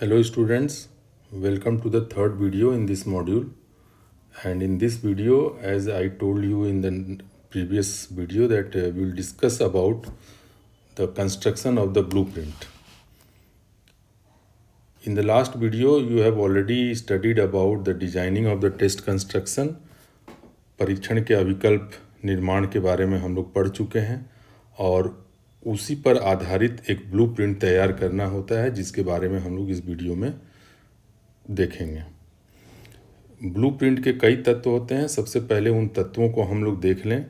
Hello students, welcome to the third video in this module. And in this video, as I told you in the previous video, that we will discuss about the construction of the blueprint. In the last video, you have already studied about the designing of the test construction. परीक्षण के अविकल्प निर्माण के बारे में हम लोग पढ़ चुके हैं और उसी पर आधारित एक ब्लूप्रिंट तैयार करना होता है, जिसके बारे में हम लोग इस वीडियो में देखेंगे। ब्लूप्रिंट के कई तत्व होते हैं। सबसे पहले उन तत्वों को हम लोग देख लें,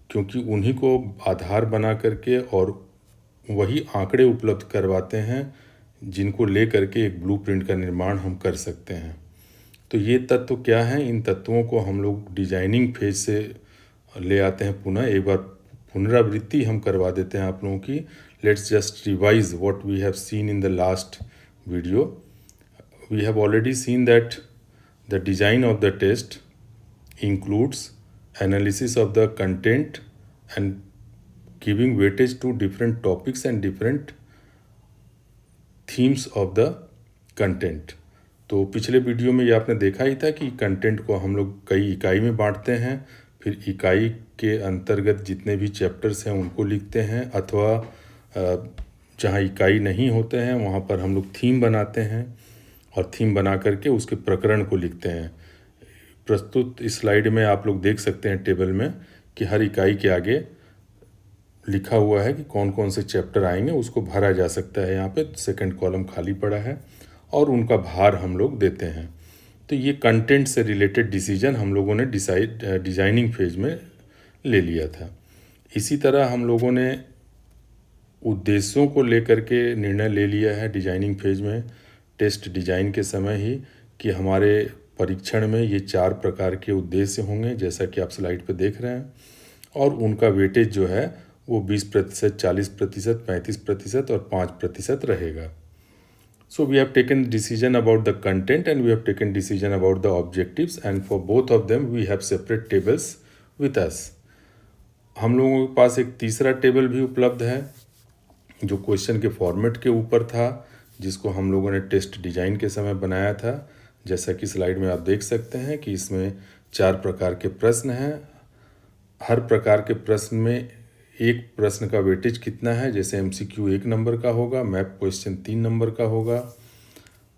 क्योंकि उन्हीं को आधार बना करके और वही आंकड़े उपलब्ध करवाते हैं जिनको ले करके एक ब्लूप्रिंट का निर्माण हम कर सकते हैं। तो ये तत्व क्या हैं? इन तत्वों को हम लोग डिजाइनिंग फेज से ले आते हैं। पुनः एक बार पुनरावृत्ति हम करवा देते हैं आप लोगों की। Let's just revise what we have seen in the last video. We have already seen that the design of the test includes analysis of the content and giving weightage to different topics and different themes of the content. तो पिछले video में ये आपने देखा ही था कि content को हम लोग कई इकाई में बांटते हैं, फिर इकाई के अंतर्गत जितने भी चैप्टर्स हैं उनको लिखते हैं, अथवा जहाँ इकाई नहीं होते हैं वहाँ पर हम लोग थीम बनाते हैं और थीम बना करके उसके प्रकरण को लिखते हैं। प्रस्तुत इस स्लाइड में आप लोग देख सकते हैं टेबल में कि हर इकाई के आगे लिखा हुआ है कि कौन कौन से चैप्टर आएंगे, उसको भरा जा सकता है। यहाँ पे सेकंड कॉलम खाली पड़ा है और उनका भार हम लोग देते हैं। तो ये कंटेंट से रिलेटेड डिसीजन हम लोगों ने डिजाइनिंग फेज में ले लिया था। इसी तरह हम लोगों ने उद्देश्यों को लेकर के निर्णय ले लिया है डिजाइनिंग फेज में, टेस्ट डिजाइन के समय ही, कि हमारे परीक्षण में ये 4 प्रकार के उद्देश्य होंगे, जैसा कि आप स्लाइड पे देख रहे हैं। और उनका वेटेज जो है वो 20%, 40%, 35% और 5% रहेगा। So we have taken decision about the content and we have taken decision about the objectives, and for both of them we have separate tables with us. हम लोगों के पास एक तीसरा टेबल भी उपलब्ध है जो क्वेश्चन के फॉर्मेट के ऊपर था, जिसको हम लोगों ने टेस्ट डिजाइन के समय बनाया था। जैसा कि स्लाइड में आप देख सकते हैं कि इसमें 4 प्रकार के प्रश्न हैं। हर प्रकार के प्रश्न में एक प्रश्न का वेटेज कितना है, जैसे एमसीक्यू 1 नंबर का होगा, मैप क्वेश्चन 3 नंबर का होगा,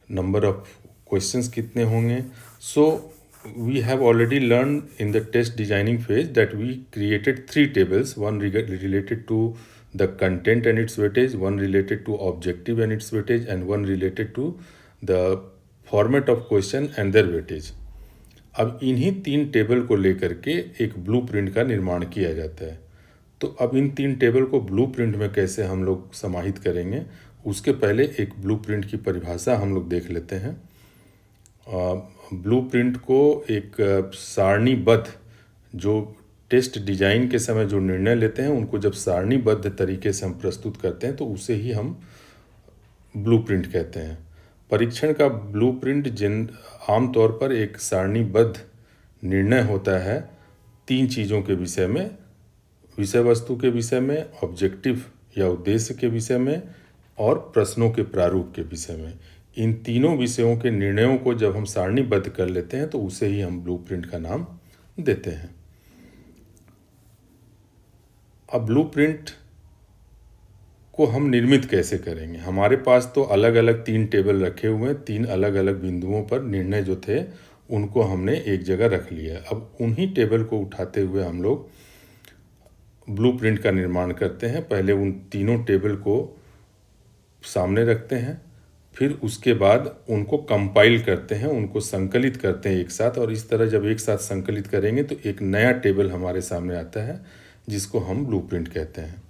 नंबर ऑफ क्वेश्चंस कितने होंगे। So we have already learn in the test designing phase that we created 3 tables, one related to the content and its weightage, one related to objective and its weightage, and one related to the format of question and their weightage. अब इन्हीं 3 table को लेकर के एक blueprint का निर्माण किया जाता है। तो अब इन 3 टेबल को ब्लूप्रिंट में कैसे हम लोग समाहित करेंगे, उसके पहले एक ब्लूप्रिंट की परिभाषा हम लोग देख लेते हैं। ब्लूप्रिंट को एक सारणीबद्ध, जो टेस्ट डिजाइन के समय जो निर्णय लेते हैं उनको जब सारणीबद्ध तरीके से हम प्रस्तुत करते हैं तो उसे ही हम ब्लूप्रिंट कहते हैं। परीक्षण का ब्लूप्रिंट आमतौर पर एक सारणीबद्ध निर्णय होता है 3 चीज़ों के विषय में, विषय वस्तु के विषय में, ऑब्जेक्टिव या उद्देश्य के विषय में, और प्रश्नों के प्रारूप के विषय में। इन तीनों विषयों के निर्णयों को जब हम सारणीबद्ध कर लेते हैं तो उसे ही हम ब्लूप्रिंट का नाम देते हैं। अब ब्लूप्रिंट को हम निर्मित कैसे करेंगे? हमारे पास तो अलग अलग 3 टेबल रखे हुए हैं, 3 अलग अलग बिंदुओं पर निर्णय जो थे उनको हमने एक जगह रख लिया। अब उन्हीं टेबल को उठाते हुए हम लोग ब्लूप्रिंट का निर्माण करते हैं। पहले उन तीनों टेबल को सामने रखते हैं, फिर उसके बाद उनको कंपाइल करते हैं, उनको संकलित करते हैं एक साथ। और इस तरह जब एक साथ संकलित करेंगे तो एक नया टेबल हमारे सामने आता है जिसको हम ब्लूप्रिंट कहते हैं।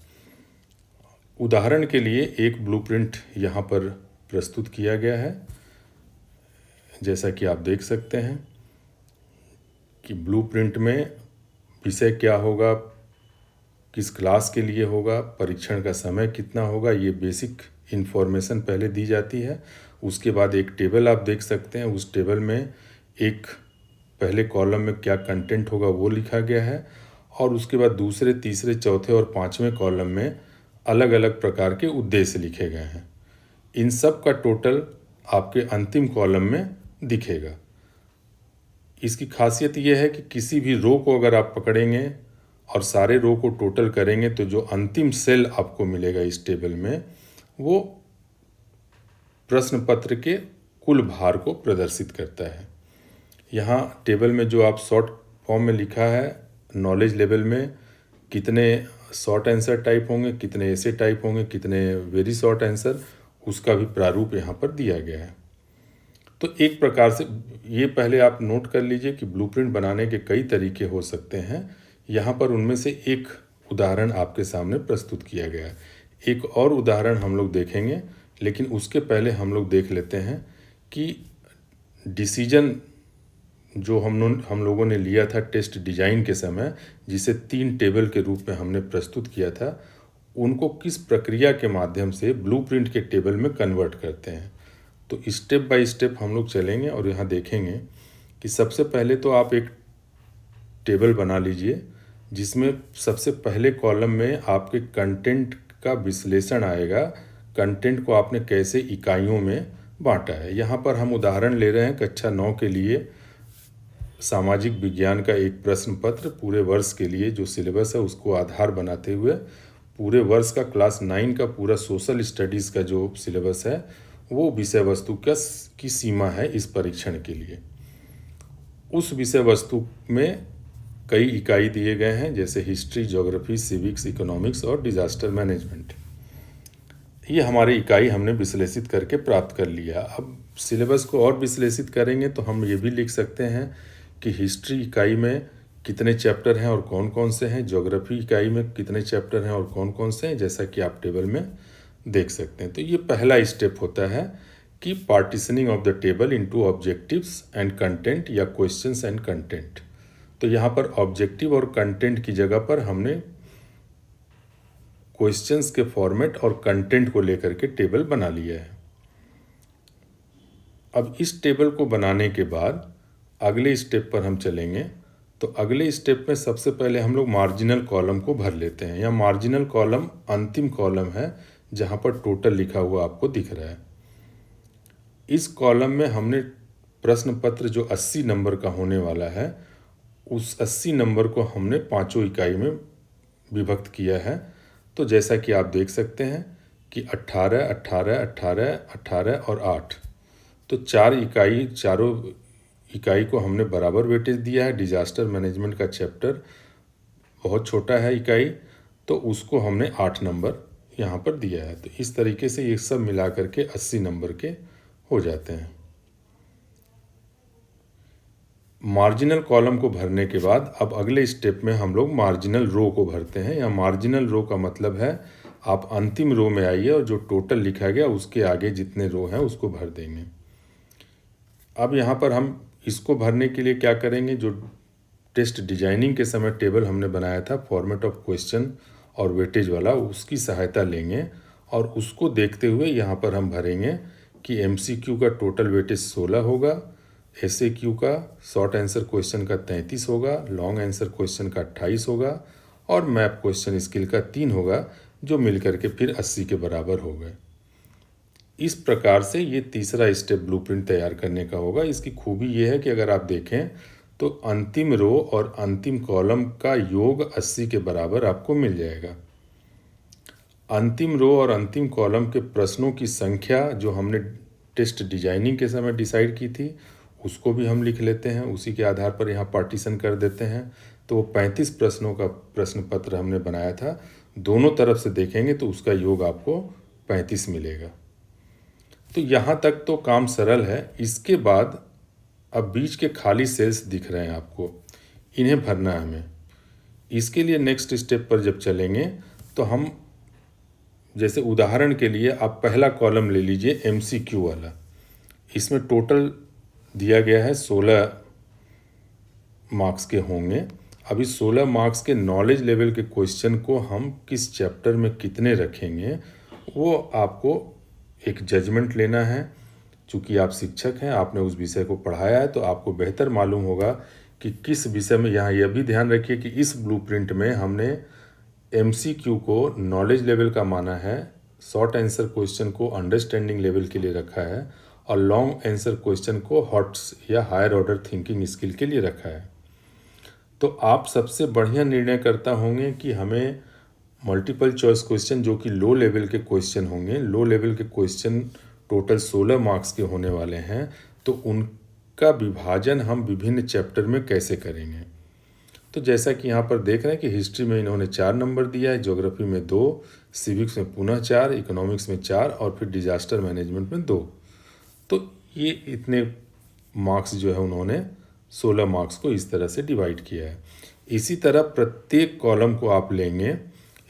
उदाहरण के लिए एक ब्लूप्रिंट यहाँ पर प्रस्तुत किया गया है, जैसा कि आप देख सकते हैं कि ब्लूप्रिंट में विषय क्या होगा, किस क्लास के लिए होगा, परीक्षण का समय कितना होगा, ये बेसिक इन्फॉर्मेशन पहले दी जाती है। उसके बाद एक टेबल आप देख सकते हैं, उस टेबल में एक पहले कॉलम में क्या कंटेंट होगा वो लिखा गया है, और उसके बाद दूसरे, तीसरे, चौथे और 5वें कॉलम में अलग अलग प्रकार के उद्देश्य लिखे गए हैं। इन सब का टोटल आपके अंतिम कॉलम में दिखेगा। इसकी खासियत यह है कि किसी भी रो को अगर आप पकड़ेंगे और सारे रो को टोटल करेंगे तो जो अंतिम सेल आपको मिलेगा इस टेबल में वो प्रश्न पत्र के कुल भार को प्रदर्शित करता है। यहाँ टेबल में जो आप शॉर्ट फॉर्म में लिखा है, नॉलेज लेवल में कितने शॉर्ट आंसर टाइप होंगे, कितने ऐसे टाइप होंगे, कितने वेरी शॉर्ट आंसर, उसका भी प्रारूप यहाँ पर दिया गया है। तो एक प्रकार से ये पहले आप नोट कर लीजिए कि ब्लूप्रिंट बनाने के कई तरीके हो सकते हैं। यहाँ पर उनमें से एक उदाहरण आपके सामने प्रस्तुत किया गया है। एक और उदाहरण हम लोग देखेंगे, लेकिन उसके पहले हम लोग देख लेते हैं कि डिसीजन जो हम लोगों ने लिया था टेस्ट डिजाइन के समय, जिसे 3 टेबल के रूप में हमने प्रस्तुत किया था, उनको किस प्रक्रिया के माध्यम से ब्लूप्रिंट के टेबल में कन्वर्ट करते हैं। तो स्टेप बाय स्टेप हम लोग चलेंगे और यहाँ देखेंगे कि सबसे पहले तो आप एक टेबल बना लीजिए जिसमें सबसे पहले कॉलम में आपके कंटेंट का विश्लेषण आएगा। कंटेंट को आपने कैसे इकाइयों में बांटा है। यहाँ पर हम उदाहरण ले रहे हैं कक्षा 9 के लिए सामाजिक विज्ञान का एक प्रश्न पत्र, पूरे वर्ष के लिए जो सिलेबस है उसको आधार बनाते हुए पूरे वर्ष का क्लास 9 का पूरा सोशल स्टडीज़ का जो सिलेबस है वो विषय वस्तु की सीमा है इस परीक्षण के लिए। उस विषय वस्तु में कई इकाई दिए गए हैं, जैसे हिस्ट्री, ज्योग्राफी, सिविक्स, इकोनॉमिक्स और डिजास्टर मैनेजमेंट। ये हमारी इकाई हमने विश्लेषित करके प्राप्त कर लिया। अब सिलेबस को और विश्लेषित करेंगे तो हम ये भी लिख सकते हैं कि हिस्ट्री इकाई में कितने चैप्टर हैं और कौन कौन से हैं, ज्योग्राफी इकाई में कितने चैप्टर हैं और कौन कौन से हैं, जैसा कि आप टेबल में देख सकते हैं। तो ये पहला स्टेप होता है कि partitioning of the table into objectives and content या क्वेश्चंस एंड कंटेंट। तो यहाँ पर ऑब्जेक्टिव और कंटेंट की जगह पर हमने क्वेश्चंस के फॉर्मेट और कंटेंट को लेकर के टेबल बना लिया है। अब इस टेबल को बनाने के बाद अगले स्टेप पर हम चलेंगे। तो अगले स्टेप में सबसे पहले हम लोग मार्जिनल कॉलम को भर लेते हैं। यहाँ मार्जिनल कॉलम अंतिम कॉलम है जहाँ पर टोटल लिखा हुआ आपको दिख रहा है। इस कॉलम में हमने प्रश्न पत्र जो 80 नंबर का होने वाला है, उस 80 नंबर को हमने 5 इकाई में विभक्त किया है। तो जैसा कि आप देख सकते हैं कि 18, 18, 18, 18 और 8, तो चारों इकाई को हमने बराबर वेटेज दिया है। डिजास्टर मैनेजमेंट का चैप्टर बहुत छोटा है इकाई, तो उसको हमने 8 नंबर यहाँ पर दिया है। तो इस तरीके से ये सब मिला करके 80 नंबर के हो जाते हैं। मार्जिनल कॉलम को भरने के बाद अब अगले स्टेप में हम लोग मार्जिनल रो को भरते हैं। या मार्जिनल रो का मतलब है आप अंतिम रो में आइए और जो टोटल लिखा गया उसके आगे जितने रो हैं उसको भर देंगे। अब यहाँ पर हम इसको भरने के लिए क्या करेंगे, जो टेस्ट डिजाइनिंग के समय टेबल हमने बनाया था फॉर्मेट ऑफ क्वेश्चन और वेटेज वाला, उसकी सहायता लेंगे और उसको देखते हुए यहाँ पर हम भरेंगे कि MCQ का टोटल वेटेज 16 होगा, SAQ का शॉर्ट आंसर क्वेश्चन का 33 होगा, लॉन्ग आंसर क्वेश्चन का 28 होगा और मैप क्वेश्चन स्किल का 3 होगा, जो मिलकर के फिर 80 के बराबर हो गए। इस प्रकार से ये तीसरा स्टेप ब्लूप्रिंट तैयार करने का होगा। इसकी खूबी ये है कि अगर आप देखें तो अंतिम रो और अंतिम कॉलम का योग 80 के बराबर आपको मिल जाएगा। अंतिम रो और अंतिम कॉलम के प्रश्नों की संख्या जो हमने टेस्ट डिजाइनिंग के समय डिसाइड की थी उसको भी हम लिख लेते हैं। उसी के आधार पर यहाँ पार्टीशन कर देते हैं। तो वो 35 प्रश्नों का प्रश्न पत्र हमने बनाया था, दोनों तरफ से देखेंगे तो उसका योग आपको 35 मिलेगा। तो यहाँ तक तो काम सरल है। इसके बाद अब बीच के खाली सेल्स दिख रहे हैं आपको, इन्हें भरना है हमें। इसके लिए नेक्स्ट स्टेप पर जब चलेंगे तो हम, जैसे उदाहरण के लिए आप पहला कॉलम ले लीजिए MCQ वाला। इसमें टोटल दिया गया है 16 मार्क्स के होंगे। अब इस 16 मार्क्स के नॉलेज लेवल के क्वेश्चन को हम किस चैप्टर में कितने रखेंगे वो आपको एक जजमेंट लेना है। चूँकि आप शिक्षक हैं, आपने उस विषय को पढ़ाया है, तो आपको बेहतर मालूम होगा कि किस विषय में। यहाँ यह भी ध्यान रखिए कि इस ब्लूप्रिंट में हमने MCQ को नॉलेज लेवल का माना है शॉर्ट आंसर क्वेश्चन को अंडरस्टैंडिंग लेवल के लिए रखा है और लॉन्ग आंसर क्वेश्चन को हॉट्स या हायर ऑर्डर थिंकिंग स्किल के लिए रखा है। तो आप सबसे बढ़िया निर्णय करता होंगे कि हमें मल्टीपल चॉइस क्वेश्चन जो कि लो लेवल के क्वेश्चन होंगे, लो लेवल के क्वेश्चन टोटल 16 मार्क्स के होने वाले हैं, तो उनका विभाजन हम विभिन्न चैप्टर में कैसे करेंगे। तो जैसा कि यहाँ पर देख रहे हैं कि हिस्ट्री में इन्होंने 4 नंबर दिया है, ज्योग्राफी में 2, सिविक्स में पुनः 4, इकोनॉमिक्स में 4 और फिर डिजास्टर मैनेजमेंट में 2। तो ये इतने मार्क्स जो है उन्होंने 16 मार्क्स को इस तरह से डिवाइड किया है। इसी तरह प्रत्येक कॉलम को आप लेंगे,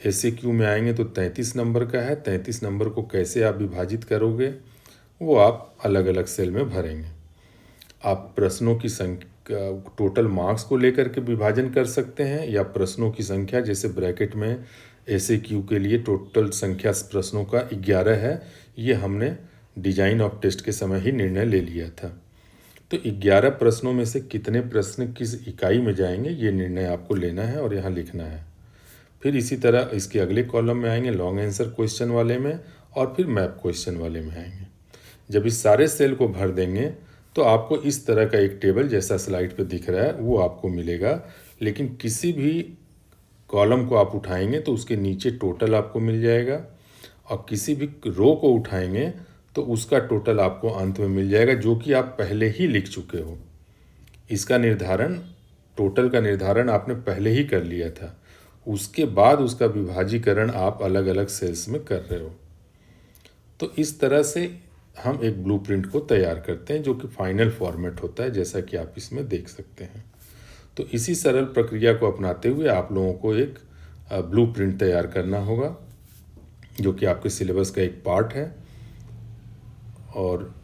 एसएक्यू में आएंगे तो 33 नंबर का है, 33 नंबर को कैसे आप विभाजित करोगे वो आप अलग अलग सेल में भरेंगे। आप प्रश्नों की संख्या टोटल मार्क्स को लेकर के विभाजन कर सकते हैं या प्रश्नों की संख्या, जैसे ब्रैकेट में एसएक्यू के लिए टोटल संख्या प्रश्नों का 11 है, ये हमने डिजाइन ऑफ टेस्ट के समय ही निर्णय ले लिया था। तो 11 प्रश्नों में से कितने प्रश्न किस इकाई में जाएंगे ये निर्णय आपको लेना है और यहाँ लिखना है। फिर इसी तरह इसके अगले कॉलम में आएंगे लॉन्ग आंसर क्वेश्चन वाले में और फिर मैप क्वेश्चन वाले में आएंगे। जब इस सारे सेल को भर देंगे तो आपको इस तरह का एक टेबल जैसा स्लाइड पे दिख रहा है वो आपको मिलेगा, लेकिन किसी भी कॉलम को आप उठाएंगे तो उसके नीचे टोटल आपको मिल जाएगा और किसी भी रो को उठाएंगे तो उसका टोटल आपको अंत में मिल जाएगा, जो कि आप पहले ही लिख चुके हो। इसका निर्धारण, टोटल का निर्धारण आपने पहले ही कर लिया था, उसके बाद उसका विभाजीकरण आप अलग अलग सेल्स में कर रहे हो। तो इस तरह से हम एक ब्लूप्रिंट को तैयार करते हैं जो कि फाइनल फॉर्मेट होता है, जैसा कि आप इसमें देख सकते हैं। तो इसी सरल प्रक्रिया को अपनाते हुए आप लोगों को एक ब्लूप्रिंट तैयार करना होगा जो कि आपके सिलेबस का एक पार्ट है। और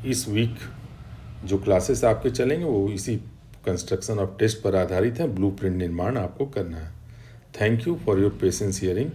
इस वीक जो क्लासेस आपके चलेंगे वो इसी कंस्ट्रक्शन ऑफ टेस्ट पर आधारित है। ब्लूप्रिंट निर्माण आपको करना है। Thank you for your patience hearing.